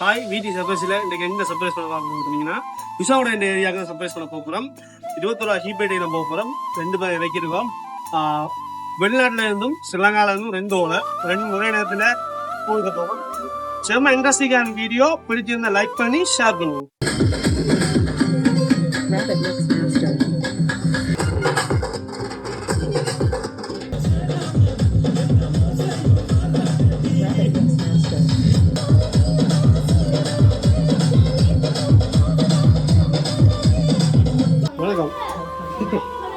Hi வீட்டி சர்ப்ரைஸில் இன்றைக்கி எங்கே surprise பண்ண பார்க்கணும்னு விசாவோட இந்த ஏரியாவுக்கு சர்ப்ரைஸ் பண்ண போகிறோம். 21 ஹீபேட்டையில் போக போகிறோம். 2 பேர் இறக்கிருக்கோம். வெளிநாட்டில் இருந்தும் ஸ்ரீலங்காவில் இருந்தும் 2 ஓலை 2 ஒரே நேரத்தில் போக போகிறோம். செம்ம இன்ட்ரெஸ்டிங்கான வீடியோ பிடிச்சிருந்தா லைக் பண்ணி ஷேர் பண்ணுவோம். வணக்கம்.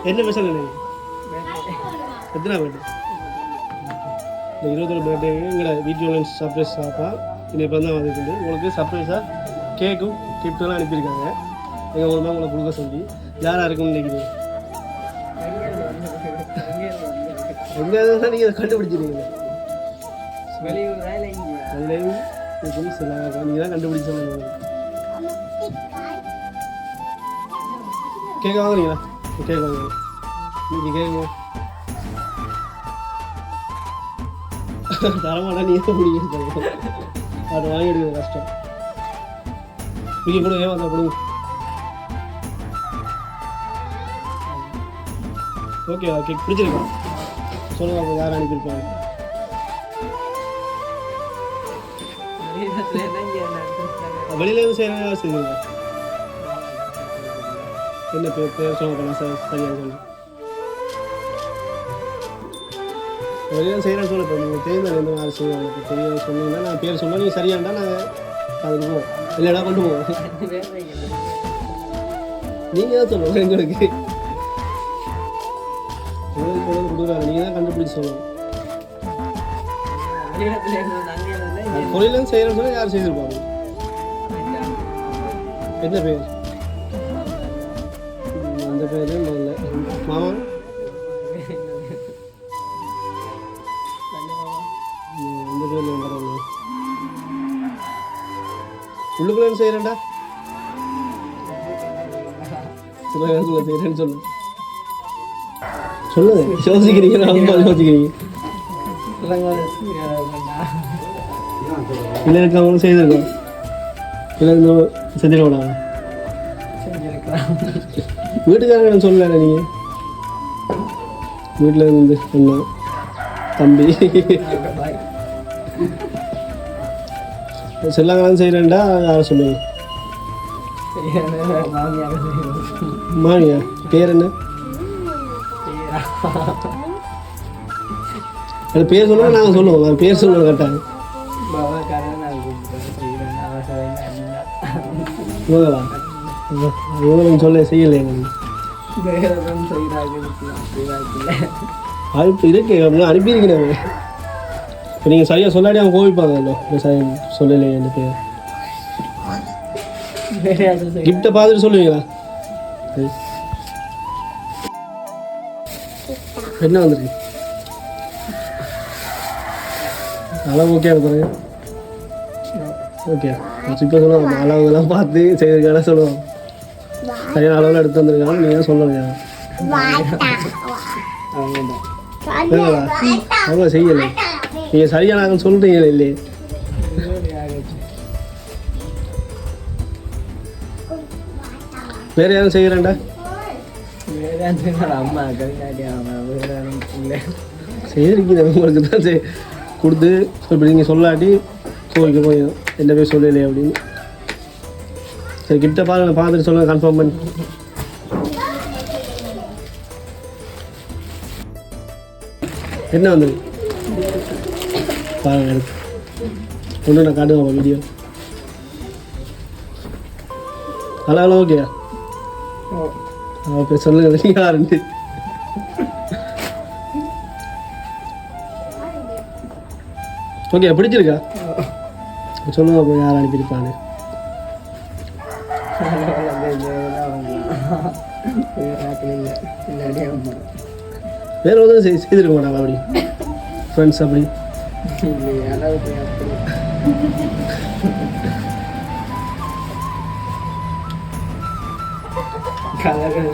என்ன ஸ்பெஷல் எத்தனை பர்த்டே? இந்த 21 பர்த்டே எங்களோட வீடியோ சர்ப்ரைஸ் சாப்பா இன்னைக்கு இப்போ தான் வந்துருக்கு. உங்களுக்கு சர்ப்ரைஸாக கேக்கும் கிஃப்ட்லாம் அனுப்பியிருக்காங்க. எங்கள் மூலமாக உங்களை கொடுக்க சொல்லி யாராக இருக்குன்னு நினைக்கிறீங்க? எங்கேயாவது நீங்கள் அதை கண்டுபிடிச்சிருக்கீங்க. அதுலேயும் இருக்கும் சில நீங்கள் தான் கண்டுபிடிச்ச சொல்லுங்கள். கேட்க வாங்குறீங்களா? கேட்க வாங்க. இன்னைக்கு கேட்குங்க தரமாட்டா நீ எப்போ பிடிக்க அதை வாங்கி எடுக்கிறது கஷ்டம். நீங்கள் கொடுங்க ஏன் வந்தால் கொடுங்க. ஓகே ஓகே பிடிச்சிருக்கா சொல்லுங்க. அப்போ யாரும் அனுப்பியிருப்பாங்க? வெளியிலேருந்து செய்யறதா செய்யுங்க. என்ன பேர் சொல்ல போனால் சரியாக சொல்லு. வெளியில் செய்கிறேன்னு சொல்ல இப்போ நீங்கள் தெரிந்தால் எந்த மாதிரி செய்வாங்க. இப்போ தெரிய சொன்னீங்கன்னா நான் பேர் சொன்னால் நீங்கள் சரியாண்டா நாங்கள் அதுக்கு போவோம். இல்லைடா கொண்டு போவோம். நீங்கள் தான் சொல்லுவோம். எங்களுக்கு கொடுக்குறாங்க. நீங்கள் தான் கண்டுபிடிச்சி சொல்லணும். பொருளிலேருந்து செய்கிறேன்னு சொன்னால் யார் செய்திருப்பாங்க? என்ன பேர்? அந்த பேர் இல்லை மாமா. அந்த பேர் வரல. உள்ளுக்குள்ள செய்கிறேன்டா சில நேரத்தில் செய்கிறேன்னு சொல்லு. சொல்லுங்க. யோசிக்கிறீங்க. ரொம்ப யோசிக்கிறீங்க. இல்லை இருக்கவங்களும் செய்திருக்கோம். இல்லை செஞ்சிட விடாங்க. வீட்டுக்காரங்க சொல்லல. நீங்கள் வீட்டில் இருந்து அண்ணா தம்பி செல்லாங்கலாம் செய்கிறேன்டா யாரை சொல்லுங்க? மாமியா பேர் என்ன? அது பேர் சொன்னால் நாங்கள் சொல்லுவோம். அது பேர் சொல்லுவோம் கரெக்டாக. சொல்ல செய்யலை வாய்ப்பு இருக்கு. அப்படின்னா அனுப்பியிருக்கிறேன். இப்போ நீங்கள் சரியாக சொல்லாடி அவங்க கோவிப்பாங்கல்ல. சொல்லலையே இந்த பேர். கிஃப்டை பார்த்துட்டு சொல்லுவீங்களா? என்ன வந்துருக்கு? அளவு ஓகே பாருங்க. ஓகே இப்போ சொல்லுவாங்க. அளவுலாம் பார்த்து செய்திருக்கான சொல்லுவாங்க. சரியான அளவில் எடுத்து வந்துருக்காங்க. நீங்கள் தான் சொல்லணுங்க. அவங்க செய்யலை. நீங்கள் சரியான ஆக சொல்கிறீங்களே இல்லையே. வேறு யாரும் செய்கிறேன்டா? செய்திருக்கீங்க. உங்களுக்கு தான் கொடுத்து இப்போ நீங்கள் சொல்லாட்டி கோவிக்க போய் என்ன பேர் சொல்லலையே அப்படின்னு. சரி கிட்ட பாருங்க. பார்த்துட்டு சொல்லுங்கள். கன்ஃபார்ம் பண்ணி என்ன வந்துரு பாருங்க. எடுத்து ஒன்று நான் காட்டுவேன் வீடியோ. ஹலோ ஓகேயா? ஓகே சொல்லுங்கள். நீங்கள் யாருண்டு? ஓகே பிடிச்சிருக்கா? சொல்லுங்க. அப்போ யார் அனுப்பியிருப்பான்னு. வேற எதுவும் செய்திருக்க மாட்டாங்க அப்படி ஃப்ரெண்ட்ஸ் அப்படி?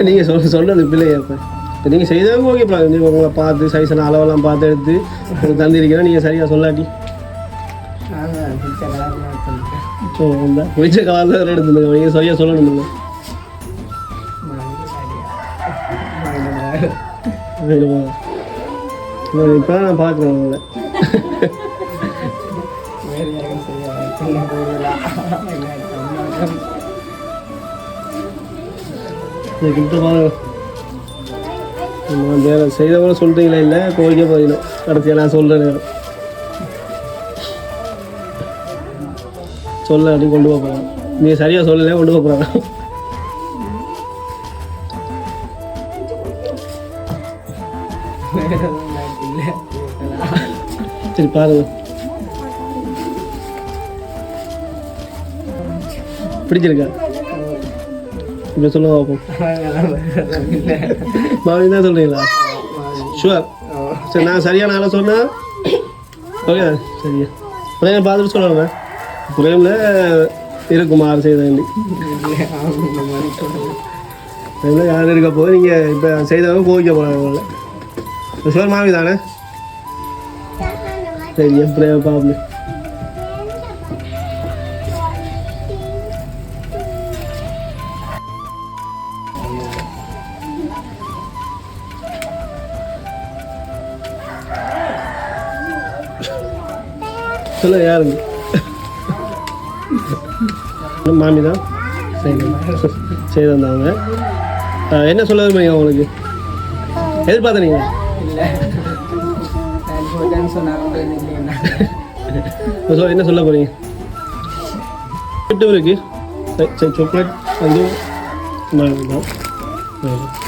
நீங்கள் சொல்கிறது பிள்ளையா? இப்போ நீங்கள் செய்தவங்க ஓகே. நீங்கள் உங்களை பார்த்து சைஸான அளவெல்லாம் பார்த்து எடுத்து தந்திருக்கிறேன். நீங்கள் சரியாக சொல்லாட்டி ஓ அந்த பிடிச்ச கலர் எடுத்துருங்க நீங்கள் சரியாக சொல்லணும் இப்போ நான் பார்க்குறேன் உங்களை கிட்ட பாருங்க வேறு செய்தவங்கள சொல்கிறீங்களா இல்லை கோழிக்க போயிடும் கடைசியாக நான் சொல்கிற நேரம் சொல்ல அப்படி கொண்டு போக போகிறாங்க நீங்கள் சரியாக சொல்லலை கொண்டு போக போகிறாங்க சரி பாருங்க பிடிச்சிருக்கா இப்படி சொல்லுங்க பார்ப்போம் மாமி தான் சொல்கிறீங்களா ஷுவர் சரி நான் சரியான ஆளை சொன்னேன் ஓகே சரியா பிரேம் பார்த்துட்டு சொல்லணுமே பிரேமில் இருக்குமாறு செய்த வேண்டி பிரேமில் யார் இருக்க போது நீங்கள் இப்போ செய்தவங்க கோவிக்க போகிறாங்க ஷுவர் மாமி தானே சரி பிரேம் பார்ப்போம் சொல்ல யாருங்க மாமி தான் சரி தந்தாங்க என்ன சொல்ல விரும்புறீங்க உங்களுக்கு எதிர்பார்த்தனீங்க என்ன சொல்ல போறீங்க இருக்கு சாக்லேட் வந்து மாமி தான்